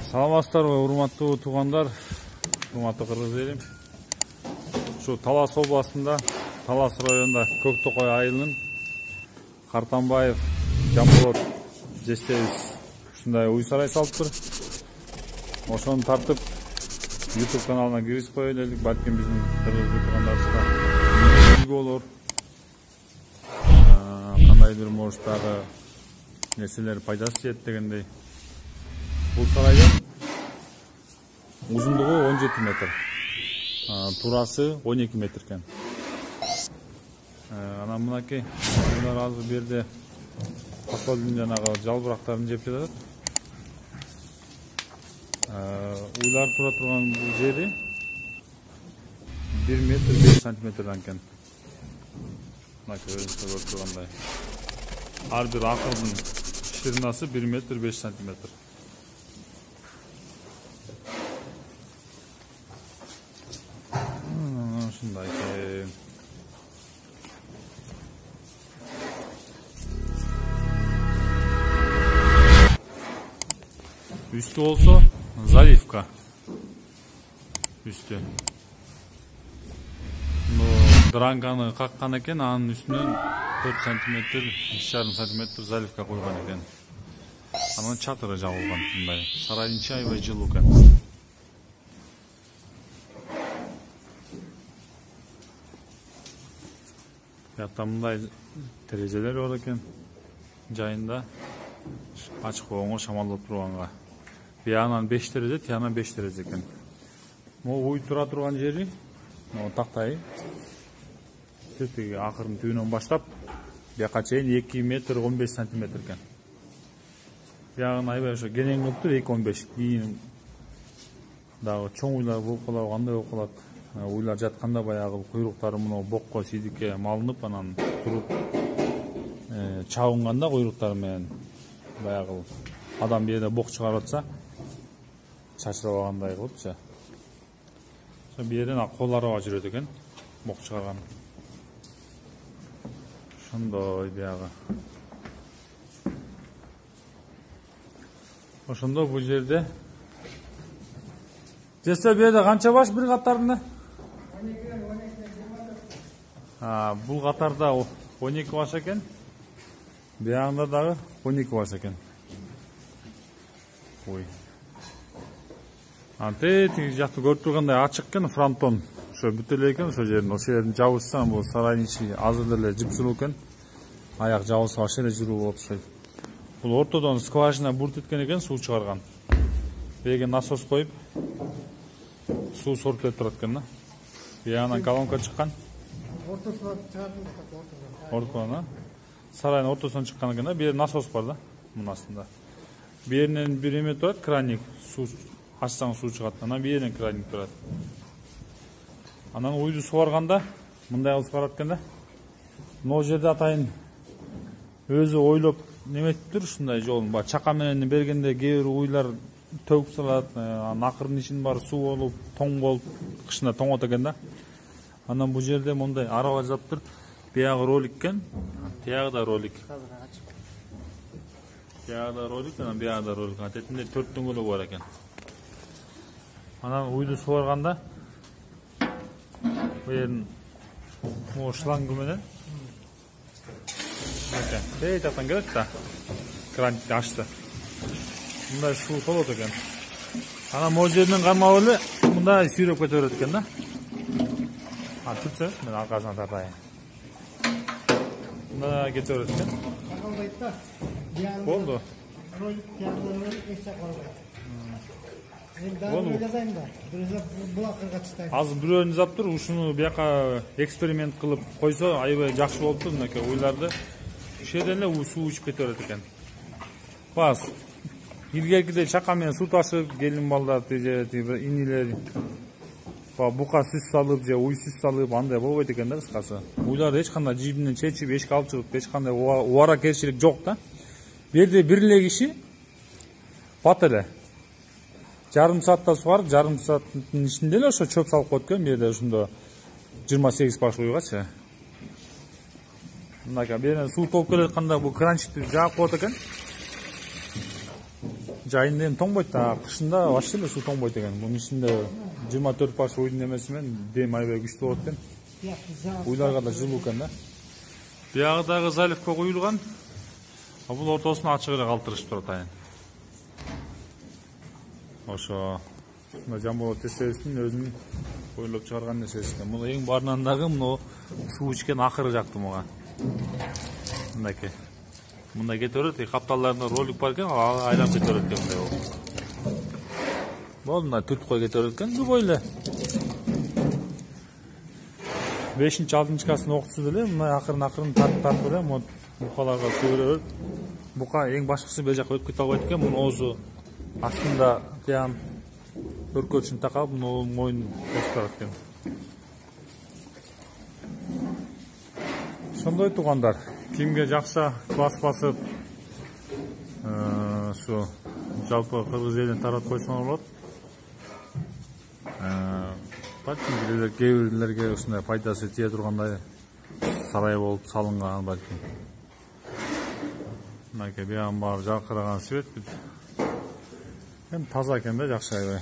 Саламатсыздарбы, урматтуу туугандар, урматтуу кыргыз элим. Ушу Талас областында, Талас районунда Көктөкөй айылынын Картанбаев Жамболот жестебиз ушундай уй сарай салыптыр. Ошону тартып YouTube каналына киргизип коелу дедик. Балким биздин кыргыз туугандарыбызга үлгү болор. Кандайдыр может дагы нерселер пайдасы тиет дегендей. Бул сарайдын узундугу 17 метр, турасы 12 метр экен. Анан мынакей булар азыр берде фасолдун жанагы жалбырактарын жеп жатат. Уйлар тура турган бул жери 1 метр 5 сантиметрден экен. Мынакей көрүп тургандай. Ар бир акырдын ширинасы 1 метр 5 сантиметр. Ушундай экен. Üstü olsa zaливка. Üstü. Drangаны каккан экен, анын үстүнөн 4 сантиметр, 2,5 сантиметр заливка койгон экен. Анын чатыры жабылган мындай. Сарайдын içi аябай жылуу экен. Hatta мындай терезелер бар экен. Жайында ачык оңго шамалдап турганга. Биянан 5 терезе, тиянан 5 терезе экен. Могу уй тура турган жери, тактай. Тетиги акырын түбүнөн баштап, бияка чейин 2 метр 15 сантиметр экен. Биягын аябай ошо кенен кылыптыр 2,15. Кийин дагы чоң уйлар болуп калат, кандай болуп калат. Уйлар жатканда баягы куйруктары мына бокко сидикке малынып, анан туруп чабынганда куйруктары менен баягы адам бир жерде бок чыгарып атса, чачырабагандай кылыпчы. Ошо бир жерден колларга жүрөт экен, бок чыгарган. Ошондой биягы. Ошондо бул жерде Жесе бир жерде канча баш бир катарында? Бул катарда 12 баш экен. Биягында дагы 12 баш экен. Ой. Анте тиги жакты көрүп тургандай ачык экен, фронтон. Ошо бүтө эле экен, ошо жердин, ошо жердин жабылсаң, бул сарайдын ичи азыр деле жыпсыруу экен. Аяк жабылса ошо эле жүрүү болот ошой. Бул ортодон скважина бурт эткен экен, суу чыгарган. Берге насос коюп, суу соруп кетип турат экен да. Биягынан колонка чыккан. Ортосунан чыгат, ортосунан. Сарайдын ортосунан чыккан экен да, бир насос бар да, мунун астында. Биринен бир эме турат, краник, суу ачсаң суу чыгат. Анан биринен краник турат. Анан уйду сугарганда мындай кылып сугарат экен да. Могу жерде атайын өзү ойлоп неметиптир ушундай жолун. Ба чака менен бергенде кээ бир уйлар төгүп салат, акырдын ичинин баары суу болуп, тоң болуп, кышында тоңот экен да. Анан бул жерде мондай араба жазаптыр. Биягы ролик экен, тиягы да ролик. Тиягы да ролик, анан биягы да ролик. Атетинде 4 дөңгөлөк бар экен. Анан уйду сугарганда бу жердин могу шлангы менен Эй, жактан келет да. Кранты ачты. Мындай суу толот экен. Анан могу жерден кармап эле мындай сүйрөп кете берет экен да. Tutsanız ben arkasına tartayım. Bunda kete берет экен. Болду. Азыр бирөөнү жазаптыр, ушуну бияка эксперимент кылып койсо аябай жакшы болуптур, мынакей уйларды. Ушул жерден эле суу ичип кете берет экен. Бас. Илгеркидей чака менен суу ташып, келин балдар же инилер бука сүз салып же уй сүз салып андай болбойт экен да кыскасы. Уйларды эч кандай жибинен чечип, эшикке алып чыгып, эч кандай убара керчилик жок да. Бу жерде бир эле киши бат эле. Жарым саатта сугарып, жарым сааттын ичинде эле ошо чөп салып коет экен. Бу жерде ушундо 28 баш уйгачы. Мынакей бу жерден суу толуп келе атканда бул кранчикти жаап коет экен. жайында эми тоңбойт да, кышында вообще эле суу тоңбойт экен. Мунун ичинде 24 баш уйдун эмеси менен дем аябай күчтүү болот экен. Уйларга да жылуу экен да. Биягы дагы заливка куюлган. Бул ортосуна ачык эле калтырышып турат айын. Ошо мына Жамболот эсебиздин өзүнүн ойлоп чыгарган нерсеси экен. Муну эң барынан дагы мына суу ичкен акыры жакты мага. Мынакей. Мындай кете берет, капталдарында ролик бар экен, айланып кете берет экен мындай болуп. Болду, мына түртүп кой кете берет экен, любой эле. 5-6-касын окутсуз эле, мына акырын тартып эле, могу букаларга суу бере берип. Бука эң башкысы бер жакка өтүп кете албайт экен, мунун оозу астында тыян өркөчүн такап, муну моюн косуп турат экен. Ошондой туугандар, кимге жакса класс басып, ушу жалпы кыргыз элине таратып койсоңор болот. Балким кээ бирлерге ушундай пайдасы тие тургандай сарай болуп салынган балким. Мынакей биягын баары жаркыраган свет. Эми таза экен да, жакшы аябай.